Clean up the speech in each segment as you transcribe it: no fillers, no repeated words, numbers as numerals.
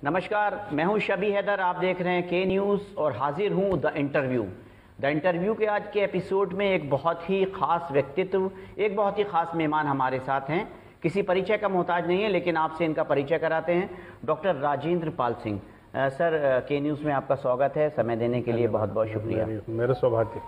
नमस्कार, मैं हूं शबी हैदर। आप देख रहे हैं के न्यूज़ और हाजिर हूं द इंटरव्यू के आज के एपिसोड में एक बहुत ही खास व्यक्तित्व, एक बहुत ही खास मेहमान हमारे साथ हैं। किसी परिचय का मोहताज नहीं है, लेकिन आपसे इनका परिचय कराते हैं। डॉक्टर राजेंद्र पाल सिंह सर, के न्यूज़ में आपका स्वागत है। समय देने के लिए बहुत बहुत शुक्रिया। मेरा सौभाग्य।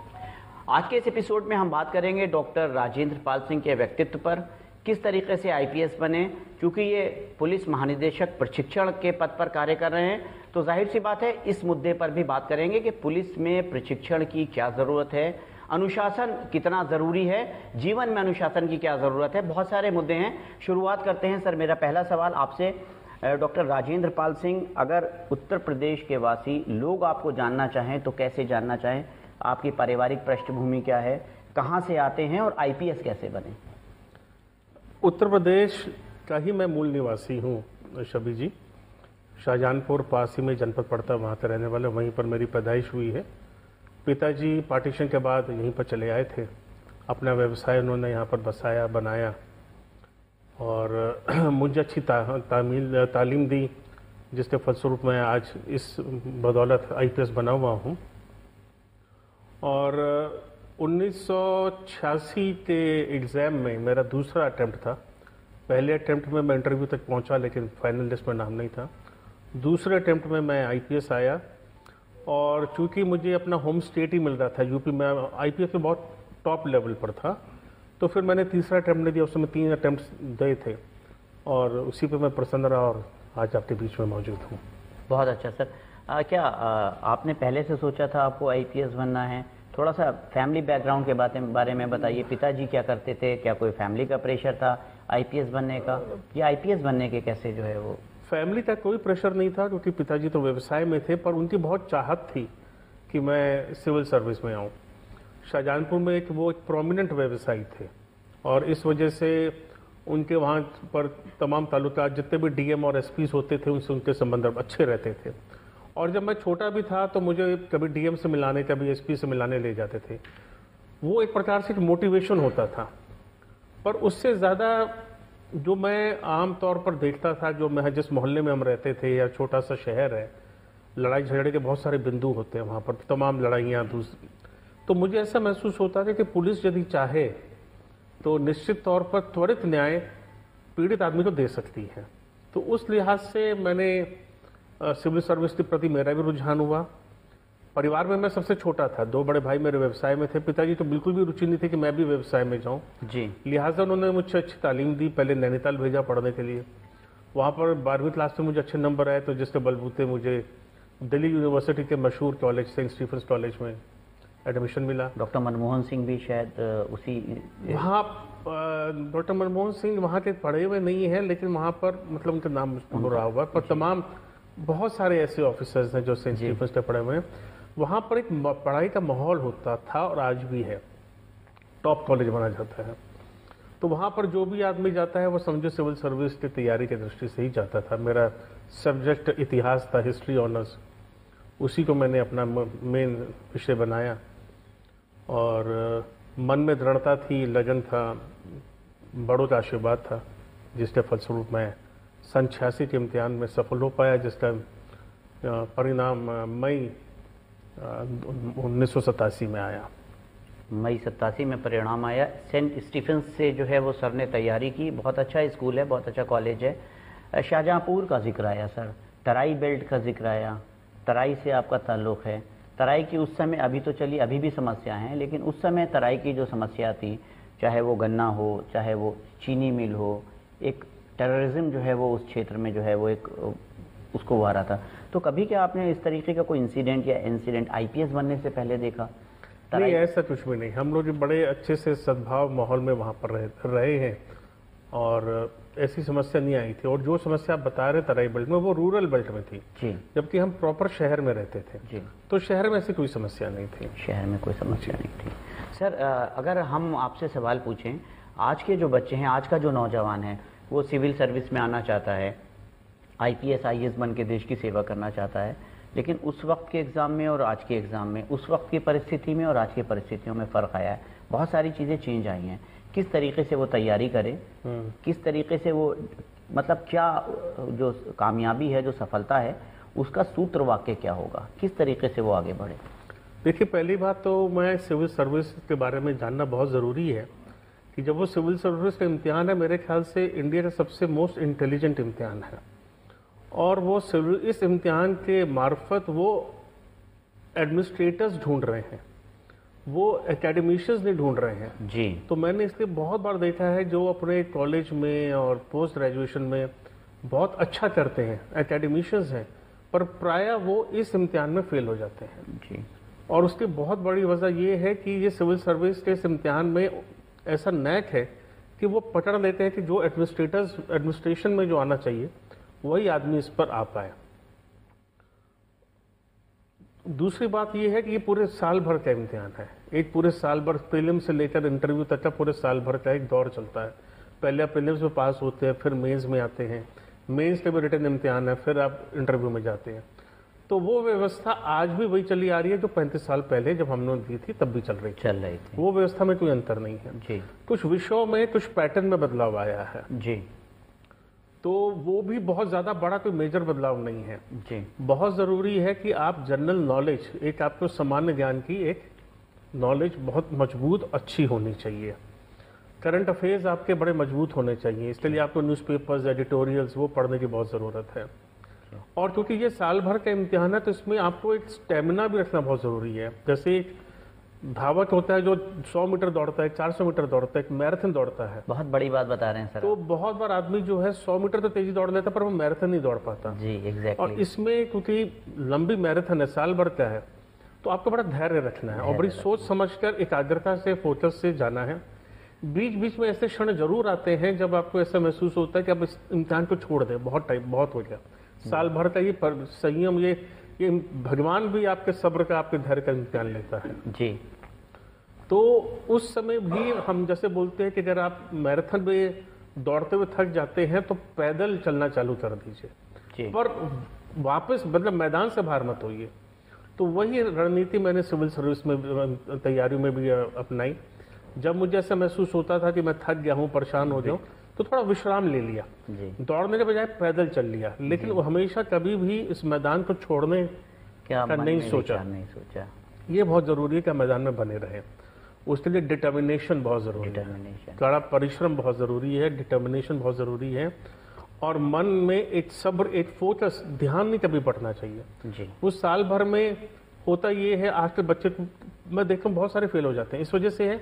आज के इस एपिसोड में हम बात करेंगे डॉक्टर राजेंद्र पाल सिंह के व्यक्तित्व पर, किस तरीके से आईपीएस बने। क्योंकि ये पुलिस महानिदेशक प्रशिक्षण के पद पर कार्य कर रहे हैं, तो जाहिर सी बात है इस मुद्दे पर भी बात करेंगे कि पुलिस में प्रशिक्षण की क्या ज़रूरत है, अनुशासन कितना ज़रूरी है, जीवन में अनुशासन की क्या ज़रूरत है। बहुत सारे मुद्दे हैं। शुरुआत करते हैं सर। मेरा पहला सवाल आपसे, डॉक्टर राजेंद्र पाल सिंह, अगर उत्तर प्रदेश के वासी लोग आपको जानना चाहें तो कैसे जानना चाहें? आपकी पारिवारिक पृष्ठभूमि क्या है, कहाँ से आते हैं और आईपीएस कैसे बने? उत्तर प्रदेश का ही मैं मूल निवासी हूँ शबी जी। शाहजहानपुर पास ही में जनपद पड़ता है, वहाँ के रहने वाले। वहीं पर मेरी पैदाइश हुई है। पिताजी पार्टीशन के बाद यहीं पर चले आए थे। अपना व्यवसाय उन्होंने यहाँ पर बसाया, बनाया और मुझे अच्छी तालीम दी, जिसके फलस्वरूप मैं आज इस बदौलत आईपीएस बना हुआ हूँ। और 1986 के एग्ज़ाम में मेरा दूसरा अटैम्प्ट था। पहले अटैम्प्ट में मैं इंटरव्यू तक पहुंचा, लेकिन फाइनल लिस्ट में नाम नहीं था। दूसरे अटैम्प्ट में मैं आईपीएस आया, और चूंकि मुझे अपना होम स्टेट ही मिल रहा था यूपी में, आईपीएस में बहुत टॉप लेवल पर था, तो फिर मैंने तीसरा अटैम्प्ट नहीं दिया। उस समय 3 अटैम्प्ट दिए थे और उसी पर मैं प्रसन्न रहा और आज आपके बीच में मौजूद हूँ। बहुत अच्छा सर। क्या आपने पहले से सोचा था आपको आईपीएस बनना है? थोड़ा सा फैमिली बैकग्राउंड के बारे में बताइए। पिताजी क्या करते थे? क्या कोई फैमिली का प्रेशर था आईपीएस बनने का, या आईपीएस बनने के कैसे जो है वो? फैमिली का कोई प्रेशर नहीं था, क्योंकि पिताजी तो व्यवसाय में थे, पर उनकी बहुत चाहत थी कि मैं सिविल सर्विस में आऊँ। शाहजहानपुर में एक प्रोमिनेंट व्यवसायी थे, और इस वजह से उनके वहाँ पर तमाम ताल्लुकात, जितने भी डीएम और एसपीस होते थे, उनसे उनके संबंध अच्छे रहते थे। और जब मैं छोटा भी था तो मुझे कभी डीएम से मिलाने, कभी एसपी से मिलाने ले जाते थे। वो एक प्रकार से मोटिवेशन होता था। पर उससे ज़्यादा जो मैं आम तौर पर देखता था, जो मैं जिस मोहल्ले में हम रहते थे, या छोटा सा शहर है, लड़ाई झगड़े के बहुत सारे बिंदु होते हैं वहाँ पर, तमाम लड़ाइयाँ दूसरी। तो मुझे ऐसा महसूस होता था कि पुलिस यदि चाहे तो निश्चित तौर पर त्वरित न्याय पीड़ित आदमी को दे सकती है। तो उस लिहाज से मैंने सिविल सर्विस के प्रति मेरा भी रुझान हुआ। परिवार में मैं सबसे छोटा था, 2 बड़े भाई मेरे व्यवसाय में थे। पिताजी तो बिल्कुल भी रुचि नहीं थी कि मैं भी व्यवसाय में जाऊं जी। लिहाजा उन्होंने मुझे अच्छी तालीम दी। पहले नैनीताल भेजा पढ़ने के लिए। वहाँ पर 12वीं क्लास में मुझे अच्छे नंबर आए, तो जिसके बलबूते मुझे दिल्ली यूनिवर्सिटी के मशहूर कॉलेज सेंट स्टीफेंस कॉलेज में एडमिशन मिला। डॉक्टर मनमोहन सिंह भी शायद उसी वहाँ, डॉक्टर मनमोहन सिंह वहाँ के पढ़े हुए नहीं है, लेकिन वहाँ पर मतलब उनका नाम हो रहा हुआ। पर तमाम बहुत सारे ऐसे ऑफिसर्स हैं जो सेंट स्टीफेंस के पढ़े हुए हैं। वहाँ पर एक पढ़ाई का माहौल होता था, और आज भी है। टॉप कॉलेज माना जाता है। तो वहाँ पर जो भी आदमी जाता है वो समझो सिविल सर्विस की तैयारी की दृष्टि से ही जाता था। मेरा सब्जेक्ट इतिहास था, हिस्ट्री ऑनर्स। उसी को मैंने अपना मेन विषय बनाया, और मन में दृढ़ता थी, लगन था, बड़ों का आशीर्वाद था, जिसके फलस्वरूप मैं सन 86 के इम्तिहान में सफल हो पाया, जिसका परिणाम मई 1987 में आया। मई 87 में परिणाम आया। सेंट स्टीफेंस से जो है वो सर ने तैयारी की। बहुत अच्छा स्कूल है, बहुत अच्छा कॉलेज है। शाहजहांपुर का जिक्र आया सर, तराई बेल्ट का जिक्र आया। तराई से आपका ताल्लुक़ है। तराई की उस समय, अभी तो चलिए अभी भी समस्या हैं, लेकिन उस समय तराई की जो समस्या थी, चाहे वो गन्ना हो, चाहे वो चीनी मिल हो, एक टेररिज्म जो है वो उस क्षेत्र में जो है वो एक उसको हुआ रहा था। तो कभी क्या आपने इस तरीके का कोई इंसिडेंट आईपीएस बनने से पहले देखा? नहीं, ऐसा कुछ भी नहीं। हम लोग बड़े अच्छे से सद्भाव माहौल में वहाँ पर रहे हैं, और ऐसी समस्या नहीं आई थी। और जो समस्या आप बता रहे तराई बेल्ट में, वो रूरल बेल्ट में थी जी, जबकि हम प्रॉपर शहर में रहते थे जी। तो शहर में ऐसी कोई समस्या नहीं थी। शहर में कोई समस्या नहीं थी। सर, अगर हम आपसे सवाल पूछें, आज के जो बच्चे हैं, आज का जो नौजवान है, वो सिविल सर्विस में आना चाहता है, आईपीएस आईएएस बन के देश की सेवा करना चाहता है, लेकिन उस वक्त के एग्ज़ाम में और आज के एग्ज़ाम में, उस वक्त की परिस्थिति में और आज की परिस्थितियों में फ़र्क आया है। बहुत सारी चीज़ें चेंज आई हैं। किस तरीके से वो तैयारी करे, किस तरीके से वो मतलब क्या जो कामयाबी है, जो सफलता है, उसका सूत्र वाक्य क्या होगा, किस तरीके से वो आगे बढ़े? देखिए, पहली बात तो मैं सिविल सर्विस के बारे में जानना बहुत ज़रूरी है कि जब वो सिविल सर्विस का इम्तिहान है, मेरे ख्याल से इंडिया का सबसे मोस्ट इंटेलिजेंट इम्तिहान है, और वो इस इम्तिहान के मार्फत वो एडमिनिस्ट्रेटर्स ढूंढ रहे हैं, वो एकेडमिशियंस नहीं ढूंढ रहे हैं जी। तो मैंने इसलिए बहुत बार देखा है जो अपने कॉलेज में और पोस्ट ग्रेजुएशन में बहुत अच्छा करते हैं, एकेडमिशियंस हैं, पर प्रायः वो इस इम्तिहान में फेल हो जाते हैं जी। और उसकी बहुत बड़ी वजह ये है कि ये सिविल सर्विस के इस इम्तिहान में ऐसा नैक है कि वो पकड़ लेते हैं कि जो एडमिनिस्ट्रेशन में जो आना चाहिए वही आदमी इस पर आ पाए। दूसरी बात ये है कि ये पूरे साल भर का इम्तिहान है, एक पूरे साल भर प्रीलिम से लेकर इंटरव्यू तक का पूरे साल भर का एक दौर चलता है। पहले आप प्रीलिम्स में पास होते हैं, फिर मेंस में आते हैं, मेंस के भी रिटन इम्तिहान है, फिर आप इंटरव्यू में जाते हैं। तो वो व्यवस्था आज भी वही चली आ रही है जो 35 साल पहले जब हमने दी थी तब भी चल रही थी। वो व्यवस्था में कोई अंतर नहीं है जी। कुछ विषयों में कुछ पैटर्न में बदलाव आया है जी। तो वो भी बहुत ज्यादा बड़ा कोई मेजर बदलाव नहीं है जी। बहुत जरूरी है कि आप जनरल नॉलेज, एक आपको सामान्य ज्ञान की एक नॉलेज बहुत मजबूत अच्छी होनी चाहिए। करंट अफेयर्स आपके बड़े मजबूत होने चाहिए, इसलिए आपको न्यूज़पेपर्स, एडिटोरियल्स वो पढ़ने की बहुत ज़रूरत है। और क्योंकि ये साल भर का इम्तिहान है तो इसमें आपको एक स्टेमिना भी रखना बहुत ज़रूरी है। जैसे एक धावक होता है जो 100 मीटर दौड़ता है, 400 मीटर दौड़ता है, एक मैराथन दौड़ता है। बहुत बड़ी बात बता रहे हैं सर। तो बहुत बार आदमी जो है 100 मीटर तो तेजी दौड़ लेता है पर वो मैराथन नहीं दौड़ पाता जी। एग्जैक्टली। और इसमें क्योंकि लंबी मैराथन है, साल भर का है, तो आपको बड़ा धैर्य रखना है और बड़ी सोच समझकर एकाग्रता से, फोकस से जाना है। बीच बीच में ऐसे क्षण जरूर आते हैं जब आपको ऐसा महसूस होता है कि आप इस इम्तिहान को छोड़ दें, बहुत हो गया। साल भर का ये संयम, ये भगवान भी आपके सब्र का, आपके धैर्य का इम्तिहान लेता है जी। तो उस समय भी हम जैसे बोलते हैं कि अगर आप मैराथन में दौड़ते हुए थक जाते हैं तो पैदल चलना चालू कर दीजिए, पर वापस मतलब मैदान से बाहर मत होइए। तो वही रणनीति मैंने सिविल सर्विस में तैयारी में भी अपनाई। जब मुझे ऐसा महसूस होता था कि मैं थक गया हूँ, परेशान हो गया, तो थोड़ा विश्राम ले लिया, दौड़ने के बजाय पैदल चल लिया, लेकिन वो हमेशा कभी भी इस मैदान को छोड़ने का नहीं सोचा। ये बहुत जरूरी है कि मैदान में बने रहे। उसके लिए डिटर्मिनेशन बहुत जरूरी है, कड़ा परिश्रम बहुत जरूरी है, डिटर्मिनेशन बहुत जरूरी है, और मन में एक सब्र, एक फोकस, ध्यान नहीं कभी बढ़ना चाहिए जी। उस साल भर में होता ये है, आज के बच्चे मैं देखता हूँ बहुत सारे फेल हो जाते हैं, इस वजह से है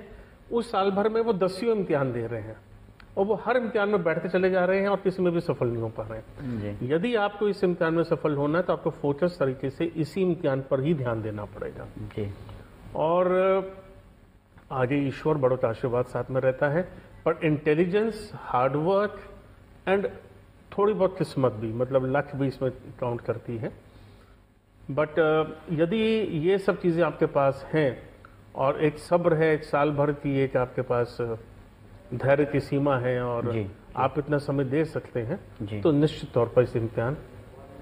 उस साल भर में वो 10वीं इम्तिहान दे रहे हैं और वो हर इम्तिहान में बैठते चले जा रहे हैं और किसी में भी सफल नहीं हो पा रहे हैं। यदि आपको इस इम्तिहान में सफल होना है तो आपको फोकस तरीके से इसी इम्तिहान पर ही ध्यान देना पड़ेगा जी। और आगे ईश्वर बड़ों का आशीर्वाद साथ में रहता है, पर इंटेलिजेंस, हार्डवर्क एंड थोड़ी बहुत किस्मत भी, मतलब लक भी इसमें काउंट करती है। बट यदि ये सब चीज़ें आपके पास हैं और एक सब्र है, एक साल भर की एक आपके पास धैर्य की सीमा है और आप इतना समय दे सकते हैं, तो निश्चित तौर पर इस इम्तिहान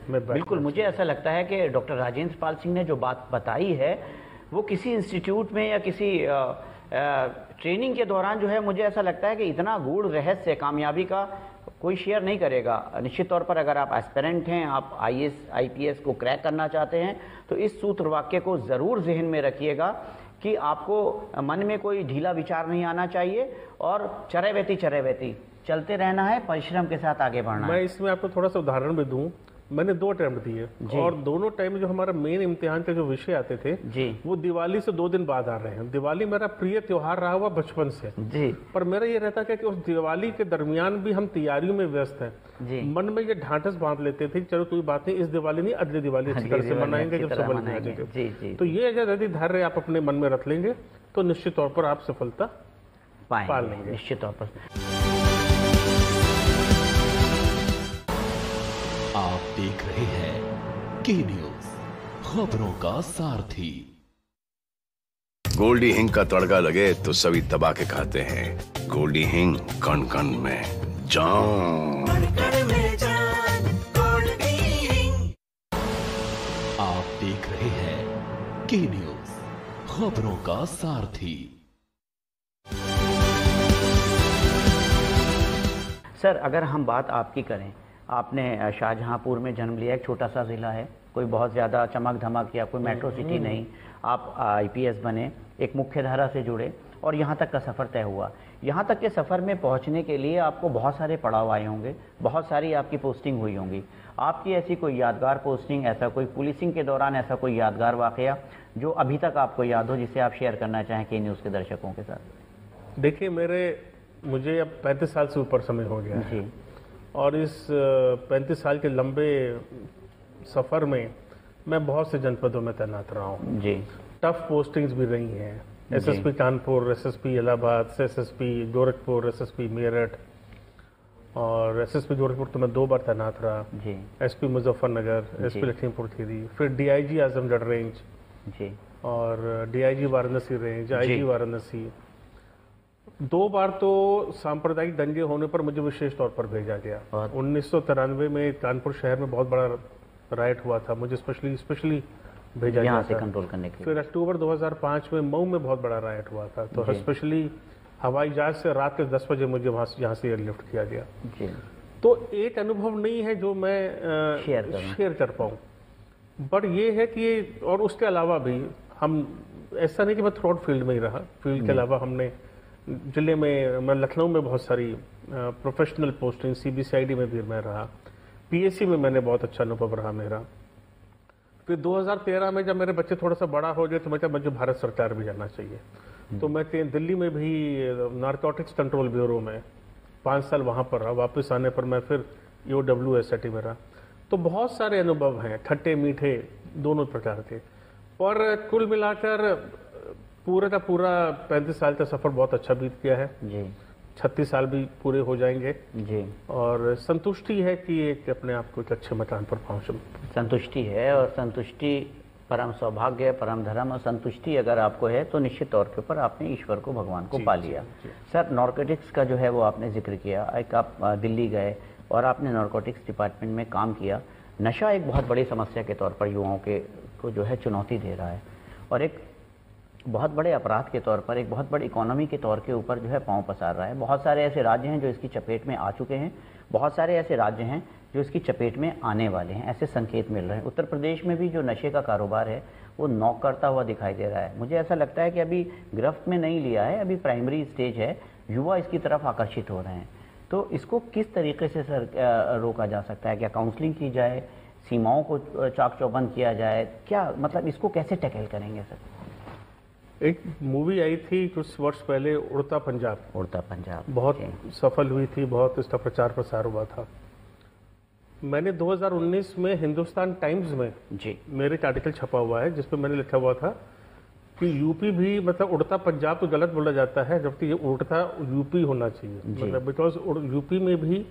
में बिल्कुल। मुझे ऐसा लगता है कि डॉक्टर राजेंद्र पाल सिंह ने जो बात बताई है वो किसी इंस्टीट्यूट में या किसी ट्रेनिंग के दौरान जो है, मुझे ऐसा लगता है कि इतना गूढ़ रहस्य कामयाबी का कोई शेयर नहीं करेगा। निश्चित तौर पर अगर आप एस्पिरेंट हैं, आप IAS IPS को क्रैक करना चाहते हैं, तो इस सूत्र वाक्य को ज़रूर जहन में रखिएगा कि आपको मन में कोई ढीला विचार नहीं आना चाहिए और चरैवेती चलते रहना है, परिश्रम के साथ आगे बढ़ना है। मैं इसमें आपको थोड़ा सा उदाहरण भी दूं। मैंने 2 अटेम्प्ट दिए और दोनों टाइम जो हमारा मेन इम्तिहान के जो विषय आते थे वो दिवाली से 2 दिन बाद आ रहे हैं। दिवाली मेरा प्रिय त्योहार रहा हुआ बचपन से जी। पर मेरा ये रहता था कि उस दिवाली के दरमियान भी हम तैयारियों में व्यस्त हैं, मन में ये ढांढस बांध लेते थे, चलो कोई बात नहीं, इस दिवाली नहीं अगली दिवाली अच्छी तरह से मनाएंगे जब सफल आ जाएंगे। तो ये अगर यदि धैर्य आप अपने मन में रख लेंगे तो निश्चित तौर पर आप सफलता पा लेंगे। निश्चित तौर पर। आप देख रहे हैं के न्यूज, खबरों का सारथी। गोल्डी हिंग का तड़का लगे तो सभी दबा के खाते हैं। गोल्डी हिंग, कण कण में जान। आप देख रहे हैं के न्यूज, खबरों का सारथी। सर, अगर हम बात आपकी करें, आपने शाहजहांपुर में जन्म लिया, एक छोटा सा ज़िला है, कोई बहुत ज़्यादा चमक धमक या कोई मेट्रो सिटी नहीं। आप IPS बने, एक मुख्य धारा से जुड़े और यहाँ तक का सफ़र तय हुआ। यहाँ तक के सफ़र में पहुँचने के लिए आपको बहुत सारे पड़ाव आए होंगे, बहुत सारी आपकी पोस्टिंग हुई होंगी। आपकी ऐसी कोई यादगार पोस्टिंग, ऐसा कोई पुलिसिंग के दौरान ऐसा कोई यादगार वाक़या जो अभी तक आपको याद हो, जिसे आप शेयर करना चाहें के न्यूज़ के दर्शकों के साथ? देखिए, मुझे अब 35 साल से ऊपर समय हो गया है और इस 35 साल के लंबे सफ़र में मैं बहुत से जनपदों में तैनात रहा हूँ जी। टफ पोस्टिंग्स भी रही हैं, SSP Kanpur, SSP Allahabad, SSP Gorakhpur, SSP Meerut और SSP गोरखपुर तो मैं 2 बार तैनात रहा जी। SP मुजफ्फरनगर, SP लखीमपुर खीरी, फिर DIG आजमगढ़ रेंज जी और DIG Varanasi range, IG Varanasi. 2 बार तो सांप्रदायिक दंगे होने पर मुझे विशेष तौर पर भेजा गया। 1993 में कानपुर शहर में बहुत बड़ा राइट हुआ था, मुझे स्पेशली भेजा गया से कंट्रोल करने के लिए। फिर अक्टूबर 2005 में मऊ में बहुत बड़ा राइट हुआ था, तो स्पेशली हवाई जहाज से रात के 10 बजे मुझे यहाँ से एयरलिफ्ट किया गया जी। तो एक अनुभव नहीं है जो मैं शेयर कर पाऊँ, बट ये है कि और उसके अलावा भी हम ऐसा नहीं कि मैं थ्रू फील्ड में ही रहा, फील्ड के अलावा हमने जिले में, मैं लखनऊ में बहुत सारी प्रोफेशनल पोस्टिंग, CBCID में भी मैं रहा, PSC में मैंने बहुत अच्छा अनुभव रहा मेरा। फिर 2013 में जब मेरे बच्चे थोड़ा सा बड़ा हो गए तो मैं मुझे भारत सरकार भी जाना चाहिए, तो मैं दिल्ली में भी नारकोटिक्स कंट्रोल ब्यूरो में 5 साल वहाँ पर रहा। वापस आने पर मैं फिर EOW में रहा। तो बहुत सारे अनुभव हैं, खट्टे मीठे दोनों प्रकार के, पर कुल मिलाकर पूरा का पूरा 35 साल का सफर बहुत अच्छा बीत गया है जी। 36 साल भी पूरे हो जाएंगे जी और संतुष्टि है कि एक अपने आप को एक अच्छे मकान पर पहुंच। संतुष्टि है और संतुष्टि परम सौभाग्य, परम धर्म और संतुष्टि अगर आपको है तो निश्चित तौर के ऊपर आपने ईश्वर को, भगवान को पा लिया। सर, नारकोटिक्स का जो है वो आपने जिक्र किया, एक आप दिल्ली गए और आपने नारकोटिक्स डिपार्टमेंट में काम किया। नशा एक बहुत बड़ी समस्या के तौर पर युवाओं के को जो है चुनौती दे रहा है और एक बहुत बड़े अपराध के तौर पर, एक बहुत बड़ी इकोनॉमी के तौर के ऊपर जो है पांव पसार रहा है। बहुत सारे ऐसे राज्य हैं जो इसकी चपेट में आ चुके हैं, बहुत सारे ऐसे राज्य हैं जो इसकी चपेट में आने वाले हैं, ऐसे संकेत मिल रहे हैं। उत्तर प्रदेश में भी जो नशे का कारोबार है वो नॉक करता हुआ दिखाई दे रहा है। मुझे ऐसा लगता है कि अभी गिरफ्त में नहीं लिया है, अभी प्राइमरी स्टेज है, युवा इसकी तरफ आकर्षित हो रहे हैं। तो इसको किस तरीके से सर रोका जा सकता है? क्या काउंसलिंग की जाए, सीमाओं को चाक चौबंद किया जाए, क्या मतलब इसको कैसे टैकल करेंगे सर? एक मूवी आई थी कुछ वर्ष पहले, उड़ता पंजाब। उड़ता पंजाब बहुत सफल हुई थी, बहुत इसका प्रचार प्रसार हुआ था। मैंने 2019 में हिंदुस्तान टाइम्स में जी मेरे एक आर्टिकल छपा हुआ है जिसपे मैंने लिखा हुआ था कि यूपी भी, मतलब उड़ता पंजाब तो गलत बोला जाता है, जबकि ये उड़ता यूपी होना चाहिए, मतलब बिकॉज यूपी में भी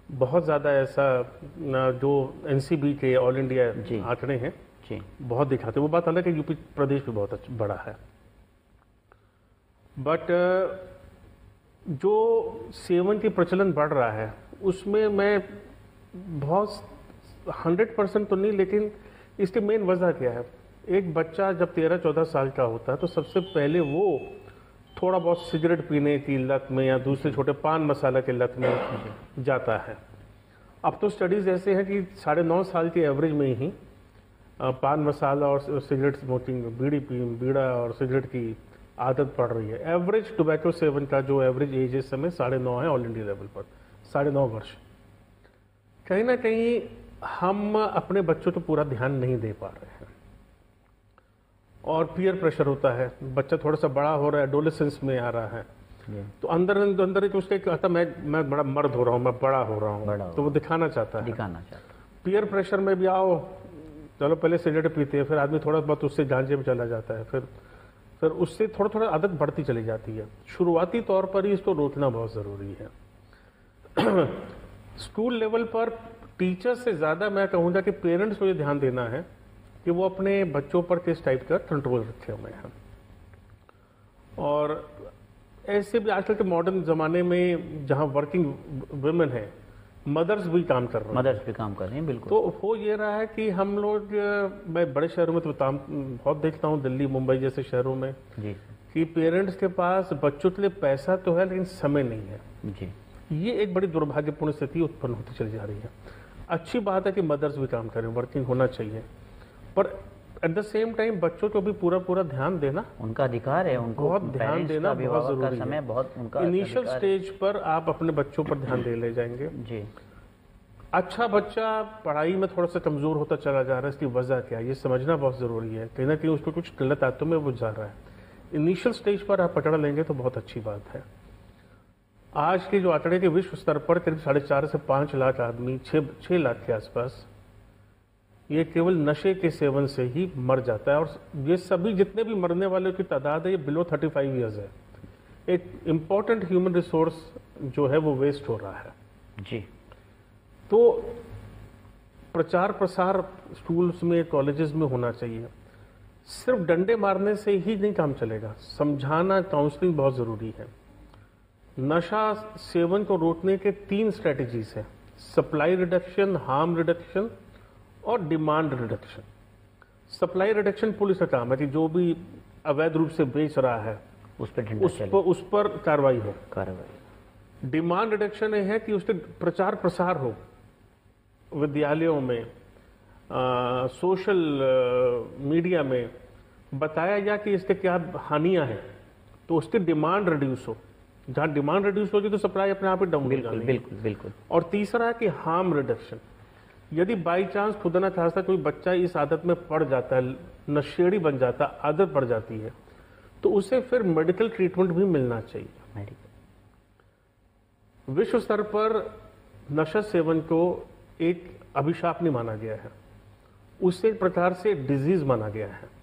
बहुत ज़्यादा ऐसा जो NCB के ऑल इंडिया आंकड़े हैं बहुत दिखाते। वो बात अलग है, यूपी प्रदेश भी बहुत बड़ा है, बट जो सेवन की प्रचलन बढ़ रहा है उसमें मैं बहुत 100% तो नहीं, लेकिन इसकी मेन वजह क्या है? एक बच्चा जब 13-14 साल का होता है तो सबसे पहले वो थोड़ा बहुत सिगरेट पीने की लत में या दूसरे छोटे पान मसाला के लत में जाता है। अब तो स्टडीज ऐसे हैं कि 9.5 साल के एवरेज में ही पान मसाला और सिगरेट स्मोकिंग, बीड़ा और सिगरेट की आदत पड़ रही है। एवरेज टोबैको सेवन का जो एवरेज एज इस समय 9.5 है ऑल इंडिया लेवल पर, 9.5 वर्ष। कहीं ना कहीं हम अपने बच्चों को पूरा ध्यान नहीं दे पा रहे हैं और पीयर प्रेशर होता है। बच्चा थोड़ा सा बड़ा हो रहा है, एडोलेसेंस में आ रहा है, तो अंदर ही उसके कहता मैं बड़ा मर्द हो रहा हूँ, मैं बड़ा हो रहा हूँ, तो वो दिखाना चाहता है। पीयर प्रेशर में भी आओ, चलो पहले सिगरेट पीते हैं, फिर आदमी थोड़ा बहुत उससे गांजे में चला जाता है, फिर उससे थोड़ा आदत बढ़ती चली जाती है। शुरुआती तौर पर ही इसको रोकना बहुत ज़रूरी है। स्कूल लेवल पर टीचर से ज़्यादा मैं कहूँगा कि पेरेंट्स को ये ध्यान देना है कि वो अपने बच्चों पर किस टाइप का कंट्रोल रखे हुए हैं। और ऐसे भी आजकल के मॉडर्न ज़माने में जहाँ वर्किंग वुमेन है, मदर्स भी काम कर रहे हैं, बिल्कुल। तो हो ये रहा है कि हम लोग, मैं बड़े शहरों में तो बहुत देखता हूँ, दिल्ली मुंबई जैसे शहरों में जी, कि पेरेंट्स के पास बच्चों के लिए पैसा तो है लेकिन समय नहीं है जी। ये एक बड़ी दुर्भाग्यपूर्ण स्थिति उत्पन्न होती चली जा रही है। अच्छी बात है कि मदर्स भी काम करें, वर्किंग होना चाहिए, पर एट द सेम टाइम बच्चों को भी पूरा ध्यान देना उनका अधिकार है, उनको बहुत ध्यान देना बहुत जरूरी समय है। बहुत उनका इनिशियल स्टेज पर आप अपने बच्चों पर ध्यान दे ले जाएंगे। जी। अच्छा बच्चा पढ़ाई में थोड़ा सा कमजोर होता चला जा रहा है, इसकी वजह क्या है ये समझना बहुत जरूरी है। कहीं ना कहीं उसको कुछ गलत आदतों में वो जा रहा है। इनिशियल स्टेज पर आप पकड़ लेंगे तो बहुत अच्छी बात है। आज के जो आंकड़े के विश्व स्तर पर करीब 4.5 से 5 लाख आदमी, 6 लाख के आसपास, ये केवल नशे के सेवन से ही मर जाता है। और ये सभी जितने भी मरने वालों की तादाद है ये बिलो 35 ईयर्स है। एक इम्पॉर्टेंट ह्यूमन रिसोर्स जो है वो वेस्ट हो रहा है। जी। तो प्रचार प्रसार स्कूल्स में, कॉलेजेस में होना चाहिए। सिर्फ डंडे मारने से ही नहीं काम चलेगा, समझाना, काउंसलिंग बहुत जरूरी है। नशा सेवन को रोकने के 3 स्ट्रेटजीज हैं: सप्लाई रिडक्शन, हार्म रिडक्शन और demand reduction. Supply reduction police का काम है कि जो भी अवैध रूप से बेच रहा है उस पर कार्रवाई हो। डिमांड रिडक्शन ये है कि उसके प्रचार प्रसार हो विद्यालयों में, सोशल मीडिया में बताया जाए कि इसके क्या हानियां हैं, तो उसकी डिमांड रिड्यूस हो। जहां डिमांड रिड्यूस होगी तो सप्लाई अपने आप ही डाउन हो जाएगी। बिल्कुल बिल्कुल। और तीसरा है कि हार्म रिडक्शन। यदि बाई चांस खुदा ना खास्ता कोई बच्चा इस आदत में पड़ जाता है, नशेड़ी बन जाता है, आदत पड़ जाती है, तो उसे फिर मेडिकल ट्रीटमेंट भी मिलना चाहिए। विश्व स्तर पर नशा सेवन को एक अभिशाप नहीं माना गया है, उसे एक प्रकार से डिजीज माना गया है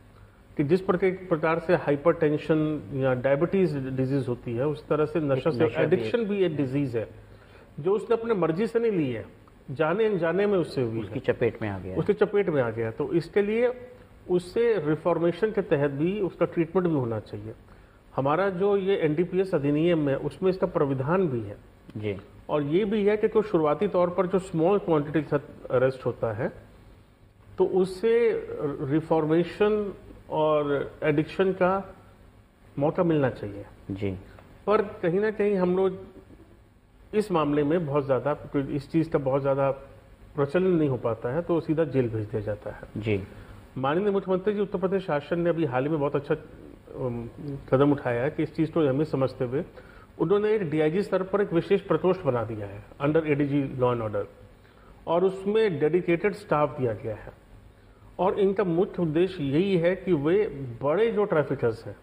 कि जिस प्रकार से हाइपरटेंशन या डायबिटीज डिजीज होती है, उस तरह से नशा से एडिक्शन भी एक डिजीज है जो उसने अपने मर्जी से नहीं ली है, जाने अनजाने में उससे हुई, उसकी चपेट में आ गया, उसके चपेट में आ गया। तो इसके लिए उससे रिफॉर्मेशन के तहत भी उसका ट्रीटमेंट भी होना चाहिए। हमारा जो ये एनडीपीएस अधिनियम है उसमें इसका प्राविधान भी है जी। और ये भी है कि कोई शुरुआती तौर पर जो स्मॉल क्वांटिटी के साथ अरेस्ट होता है तो उससे रिफॉर्मेशन और एडिक्शन का मौका मिलना चाहिए जी। पर कहीं ना कहीं हम लोग इस मामले में बहुत ज़्यादा, इस चीज़ का बहुत ज़्यादा प्रचलन नहीं हो पाता है, तो सीधा जेल भेज दिया जाता है जी। माननीय मुख्यमंत्री जी उत्तर प्रदेश शासन ने अभी हाल ही में बहुत अच्छा कदम उठाया है कि इस चीज़ को अहमियत समझते हुए उन्होंने एक डीआईजी स्तर पर एक विशेष प्रकोष्ठ बना दिया है under ADG law and order, और उसमें डेडिकेटेड स्टाफ दिया गया है। और इनका मुख्य उद्देश्य यही है कि वे बड़े जो ट्रैफिकर्स हैं,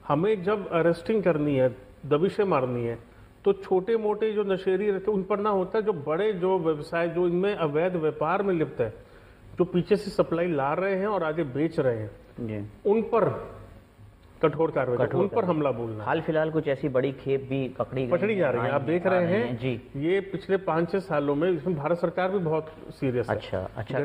हमें जब अरेस्टिंग करनी है, दबिशें मारनी है, तो छोटे मोटे जो नशेरी रहते उन पर ना होता है, जो बड़े जो व्यवसाय जो इनमें अवैध व्यापार में लिप्त है, जो पीछे से सप्लाई ला रहे हैं और आगे बेच रहे हैं जी, उन पर कठोर कार्रवाई, उन पर हमला बोलना। हाल फिलहाल कुछ ऐसी बड़ी खेप भी पकड़ी जा रही है, आप देख रहे हैं जी। ये पिछले 5-6 सालों में इसमें भारत सरकार भी बहुत सीरियस है। अच्छा।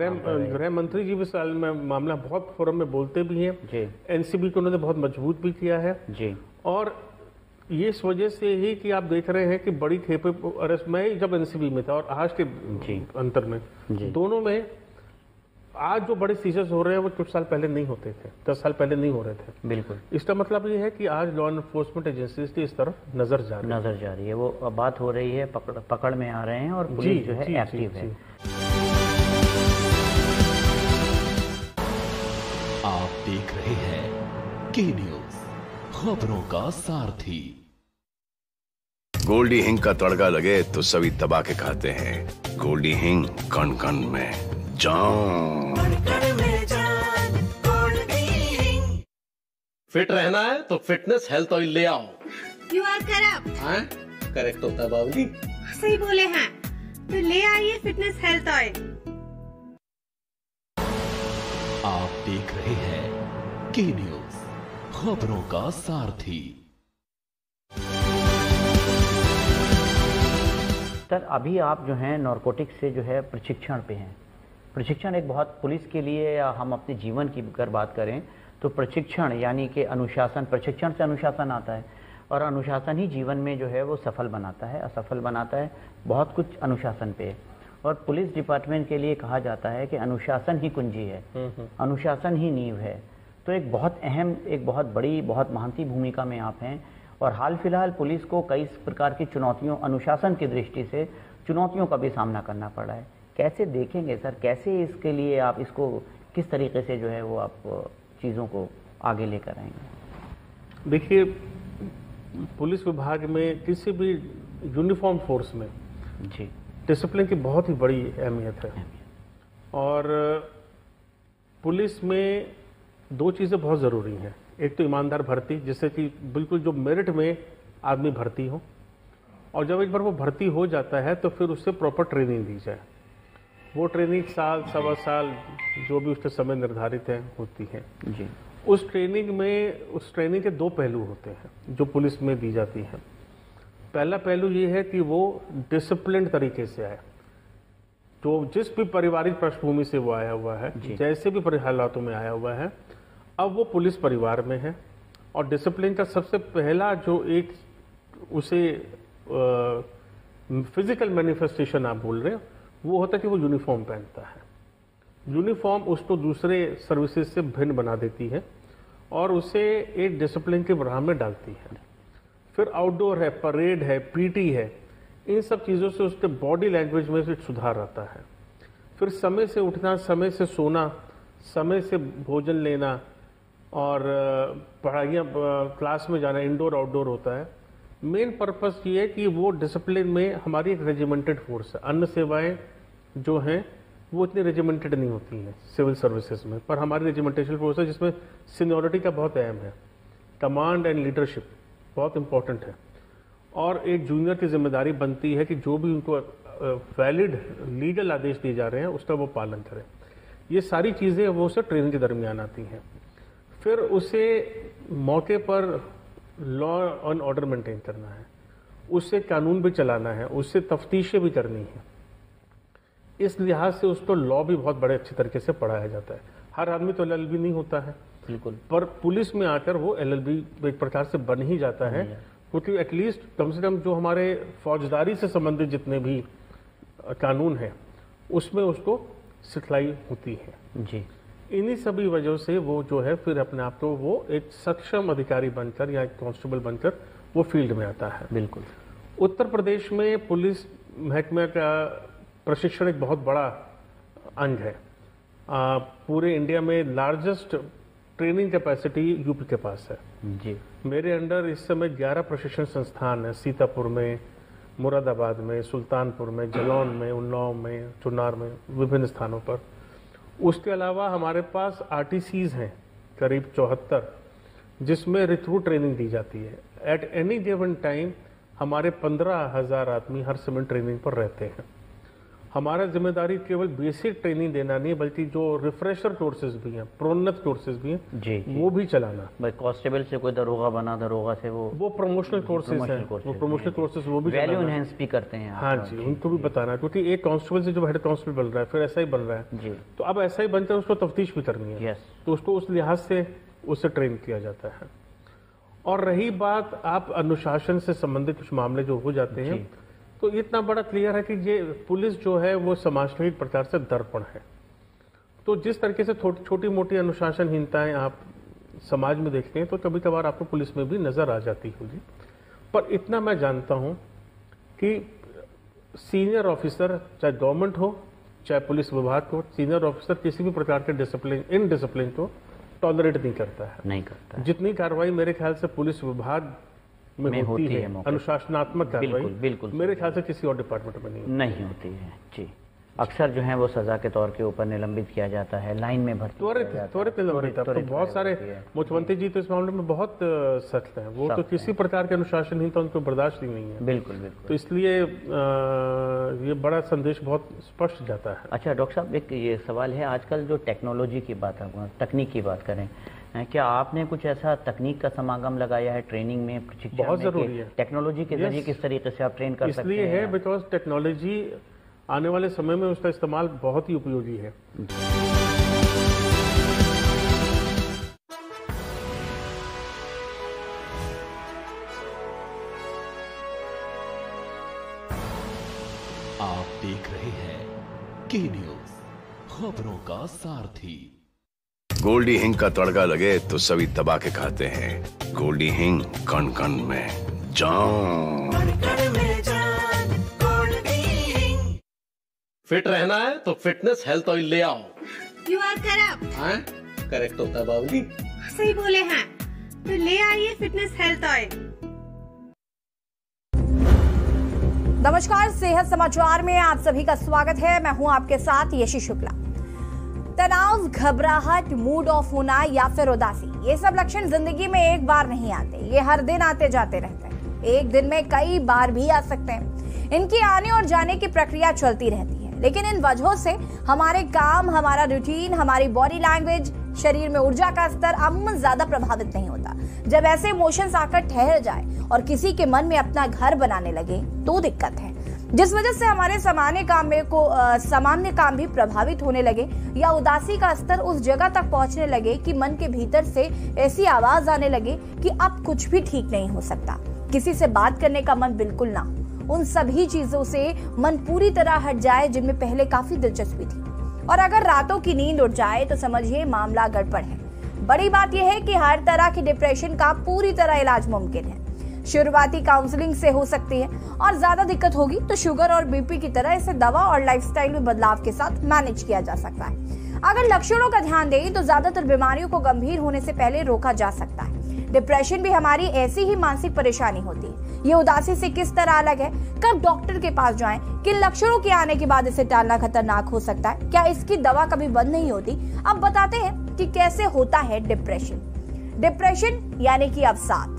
गृह मंत्री जी भी साल में मामला बहुत फोरम में बोलते भी हैं जी। एनसीबी को उन्होंने बहुत मजबूत भी किया है जी। और ये इस वजह से ही कि आप देख रहे हैं कि बड़ी खेपे अरेस्ट में जब एनसीबी में था और आज के अंतर में दोनों में आज जो बड़े सीजर्स हो रहे हैं वो कुछ साल पहले नहीं होते थे, 10 साल पहले नहीं हो रहे थे। बिल्कुल। इसका मतलब ये है कि आज लॉ एनफोर्समेंट एजेंसीज की इस तरफ नजर जा रही है, वो बात हो रही है, पकड़ में आ रहे हैं और पुलिस जो है एक्टिव है। आप देख रहे हैं के न्यूज, खबरों का सारथी। गोल्डी हिंग का तड़का लगे तो सभी दबा के खाते हैं। गोल्डी हिंग कण कण में जान। फिट रहना है तो फिटनेस हेल्थ ऑयल ले आओ। You are correct. करेक्ट होता है बाबूजी, सही बोले हैं, तो ले आइए फिटनेस हेल्थ ऑयल। आप देख रहे हैं के न्यूज, खबरों का सारथी। सर अभी आप जो हैं नारकोटिक्स से जो है प्रशिक्षण पे हैं। प्रशिक्षण एक बहुत पुलिस के लिए, या हम अपने जीवन की अगर बात करें तो प्रशिक्षण यानी कि अनुशासन, प्रशिक्षण से अनुशासन आता है और अनुशासन ही जीवन में जो है वो सफल बनाता है, असफल बनाता है। बहुत कुछ अनुशासन पे है और पुलिस डिपार्टमेंट के लिए कहा जाता है कि अनुशासन ही कुंजी है, अनुशासन ही नींव है। तो एक बहुत अहम, एक बहुत बड़ी, बहुत महती भूमिका में आप हैं और हाल फिलहाल पुलिस को कई प्रकार की चुनौतियों, अनुशासन की दृष्टि से चुनौतियों का भी सामना करना पड़ा है। कैसे देखेंगे सर, कैसे इसके लिए आप इसको किस तरीके से जो है वो आप चीज़ों को आगे लेकर आएंगे? देखिए, पुलिस विभाग में किसी भी यूनिफॉर्म फोर्स में जी डिसिप्लिन की बहुत ही बड़ी अहमियत है। और पुलिस में दो चीज़ें बहुत ज़रूरी हैं। एक तो ईमानदार भर्ती, जिससे कि बिल्कुल जो मेरिट में आदमी भर्ती हो, और जब एक बार वो भर्ती हो जाता है तो फिर उससे प्रॉपर ट्रेनिंग दी जाए। वो ट्रेनिंग साल सवा साल जो भी उसके समय निर्धारित है होती है जी। उस ट्रेनिंग के दो पहलू होते हैं जो पुलिस में दी जाती हैं। पहला पहलू ये है कि वो डिसिप्लिन तरीके से आए, तो जिस भी पारिवारिक पृष्ठभूमि से वो आया हुआ है, जैसे भी हालातों में आया हुआ है, अब वो पुलिस परिवार में है। और डिसिप्लिन का सबसे पहला जो एक उसे फिजिकल मैनिफेस्टेशन आप बोल रहे हैं, वो होता है कि वो यूनिफॉर्म पहनता है। यूनिफॉर्म उसको दूसरे सर्विसेज से भिन्न बना देती है और उसे एक डिसिप्लिन के राह में डालती है। फिर आउटडोर है, परेड है, पीटी है, इन सब चीज़ों से उसके बॉडी लैंग्वेज में सुधार आता है। फिर समय से उठना, समय से सोना, समय से भोजन लेना और पढ़ाइयाँ, क्लास में जाना, इंडोर आउटडोर होता है। मेन पर्पस ये है कि वो डिसिप्लिन में हमारी एक रेजिमेंटेड फोर्स है। अन्य सेवाएं जो हैं वो इतनी रेजिमेंटेड नहीं होती हैं सिविल सर्विसेज में, पर हमारी रेजिमेंटेशन फोर्स है जिसमें सीनियरिटी का बहुत अहम है। कमांड एंड लीडरशिप बहुत इंपॉर्टेंट है। और एक जूनियर की जिम्मेदारी बनती है कि जो भी उनको वैलिड लीगल आदेश दिए जा रहे हैं उसका वो पालन करें। ये सारी चीज़ें वो उसे ट्रेनिंग के दरमियान आती हैं। फिर उसे मौके पर लॉ एंड ऑर्डर मेंटेन करना है, उससे कानून भी चलाना है, उससे तफ्तीशें भी करनी है। इस लिहाज से उसको लॉ भी बहुत बड़े अच्छे तरीके से पढ़ाया जाता है। हर आदमी तो LLB नहीं होता है, बिल्कुल, पर पुलिस में आकर वो LLB एक प्रकार से बन ही जाता है, क्योंकि एटलीस्ट कम से कम जो हमारे फौजदारी से संबंधित जितने भी कानून हैं उसमें उसको सिखलाई होती है जी। इन्हीं सभी वजहों से वो जो है फिर अपने आप को वो एक सक्षम अधिकारी बनकर या एक कांस्टेबल बनकर वो फील्ड में आता है। बिल्कुल। उत्तर प्रदेश में पुलिस महकमे का प्रशिक्षण एक बहुत बड़ा अंग है। पूरे इंडिया में लार्जेस्ट ट्रेनिंग कैपेसिटी यूपी के पास है जी। मेरे अंडर इस समय 11 प्रशिक्षण संस्थान है, सीतापुर में, मुरादाबाद में, सुल्तानपुर में, जालौन में, उन्नाव में, चुनार में, विभिन्न स्थानों पर। उसके अलावा हमारे पास RTCs हैं करीब 74, जिसमें रिक्रूट ट्रेनिंग दी जाती है। एट एनी गिवन टाइम हमारे 15,000 आदमी हर समय ट्रेनिंग पर रहते हैं। हमारा जिम्मेदारी केवल बेसिक ट्रेनिंग देना नहीं, बल्कि जो रिफ्रेशर कोर्सेज भी हैं, प्रोन्नत कोर्सेज भी हैं, जी, वो भी चलाना। भाई कांस्टेबल से कोई दरोगा बना, दरोगा से वो प्रमोशनल कोर्सेज हैं, वो प्रमोशनल कोर्सेज वो भी वैल्यू एनहेंस भी करते हैं। हाँ जी, उनको भी बताना, क्योंकि एक कांस्टेबल से जो हेड कांस्टेबल बन रहा है फिर ऐसा ही बन रहा है जी, तो अब ऐसा ही बनकर उसको तफ्तीश भी करनी है। यस। तो उसको उस लिहाज से उससे ट्रेन किया जाता है। और रही बात आप अनुशासन से संबंधित कुछ मामले जो हो जाते हैं, तो इतना बड़ा क्लियर है कि ये पुलिस जो है वो समाज का एक प्रकार से दर्पण है। तो जिस तरीके से छोटी मोटी अनुशासनहीनताएं आप समाज में देखते हैं तो कभी कभार आपको पुलिस में भी नजर आ जाती होगी। पर इतना मैं जानता हूं कि सीनियर ऑफिसर, चाहे गवर्नमेंट हो चाहे पुलिस विभाग हो, सीनियर ऑफिसर किसी भी प्रकार के इनडिसिप्लिन को टॉलरेट नहीं करता है। नहीं करता। जितनी कार्रवाई मेरे ख्याल से पुलिस विभाग में होती है अनुशासनात्मक कार्रवाई, बिल्कुल मेरे ख्याल से किसी और डिपार्टमेंट में नहीं होती है जी। अक्सर जो है वो सजा के तौर के ऊपर निलंबित किया जाता है, लाइन में भर्ती त्वरित निलंबित। तो बहुत सारे मुख्यमंत्री जी तो इस मामले में बहुत सख्त हैं, वो तो किसी प्रकार के अनुशासनहीनता उनको बर्दाश्त ही नहीं है। बिल्कुल बिल्कुल। तो इसलिए ये बड़ा संदेश बहुत स्पष्ट जाता है। अच्छा डॉक्टर साहब, एक ये सवाल है, आजकल जो टेक्नोलॉजी की बात है, तकनीक की बात करें, क्या आपने कुछ ऐसा तकनीक का समागम लगाया है ट्रेनिंग में, प्रशिक्षण में? बहुत जरूरी है। टेक्नोलॉजी के जरिए किस तरीके से आप ट्रेन कर सकते हैं? इसलिए है बिकॉज टेक्नोलॉजी आने वाले समय में उसका इस्तेमाल बहुत ही उपयोगी है। आप देख रहे हैं के न्यूज, खबरों का सारथी। गोल्डी हिंग का तड़का लगे तो सभी दबा के खाते हैं। गोल्डी हिंग कण कण में जान। फिट रहना है तो फिटनेस हेल्थ ऑयल ले आओ। You are correct. हाँ, करेक्ट होता है बाबूजी। सही बोले हैं, तो ले आइए फिटनेस हेल्थ ऑयल। नमस्कार, सेहत समाचार में आप सभी का स्वागत है। मैं हूं आपके साथ यशी शुक्ला। तनाव, घबराहट, मूड ऑफ होना या फिर उदासी, ये सब लक्षण जिंदगी में एक बार नहीं आते, ये हर दिन आते जाते रहते हैं। एक दिन में कई बार भी आ सकते हैं। इनकी आने और जाने की प्रक्रिया चलती रहती है, लेकिन इन वजहों से हमारे काम, हमारा रूटीन, हमारी बॉडी लैंग्वेज, शरीर में ऊर्जा का स्तर अमूमन ज्यादा प्रभावित नहीं होता। जब ऐसे इमोशंस आकर ठहर जाए और किसी के मन में अपना घर बनाने लगे तो दिक्कत है, जिस वजह से हमारे सामान्य काम भी प्रभावित होने लगे या उदासी का स्तर उस जगह तक पहुंचने लगे कि मन के भीतर से ऐसी आवाज आने लगे कि अब कुछ भी ठीक नहीं हो सकता। किसी से बात करने का मन बिल्कुल ना, उन सभी चीजों से मन पूरी तरह हट जाए जिनमें पहले काफी दिलचस्पी थी, और अगर रातों की नींद उड़ जाए तो समझिए मामला गड़बड़ है। बड़ी बात यह है कि हर तरह की डिप्रेशन का पूरी तरह इलाज मुमकिन है। शुरुआती काउंसलिंग से हो सकती है, और ज्यादा दिक्कत होगी तो शुगर और बीपी की तरह इसे दवा और लाइफस्टाइल में बदलाव के साथ मैनेज किया जा सकता है। अगर लक्षणों का ध्यान दें तो ज्यादातर बीमारियों को गंभीर होने से पहले रोका जा सकता है। डिप्रेशन भी हमारी ऐसी ही मानसिक परेशानी होती है। ये उदासी से किस तरह अलग है, कब डॉक्टर के पास जाएं, किन लक्षणों के आने के बाद इसे टालना खतरनाक हो सकता है, क्या इसकी दवा कभी बंद नहीं होती। अब बताते हैं कि कैसे होता है डिप्रेशन। डिप्रेशन यानी कि अवसाद।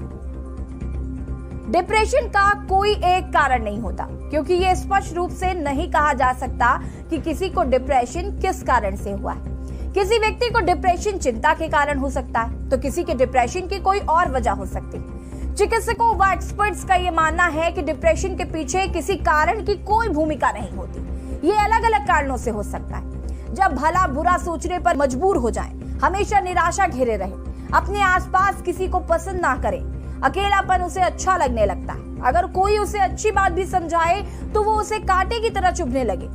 डिप्रेशन का कोई एक कारण नहीं होता, क्योंकि ये स्पष्ट रूप से नहीं कहा जा सकता कि किसी को डिप्रेशन किस कारण से हुआ है। किसी व्यक्ति को डिप्रेशन चिंता के कारण हो सकता है, तो किसी के डिप्रेशन की कोई और वजह हो सकती है। चिकित्सकों व एक्सपर्ट्स का ये मानना है कि डिप्रेशन के पीछे किसी कारण की कोई भूमिका नहीं होती। ये अलग अलग कारणों से हो सकता है। जब भला बुरा सोचने पर मजबूर हो जाएं, हमेशा निराशा घेरे रहे, अपने आसपास किसी को पसंद ना करें, अकेलापन उसे अच्छा लगने लगता है, अगर कोई उसे अच्छी बात भी समझाए तो वो उसे कांटे की तरह चुभने लगे,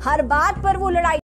हर बात पर वो लड़ाई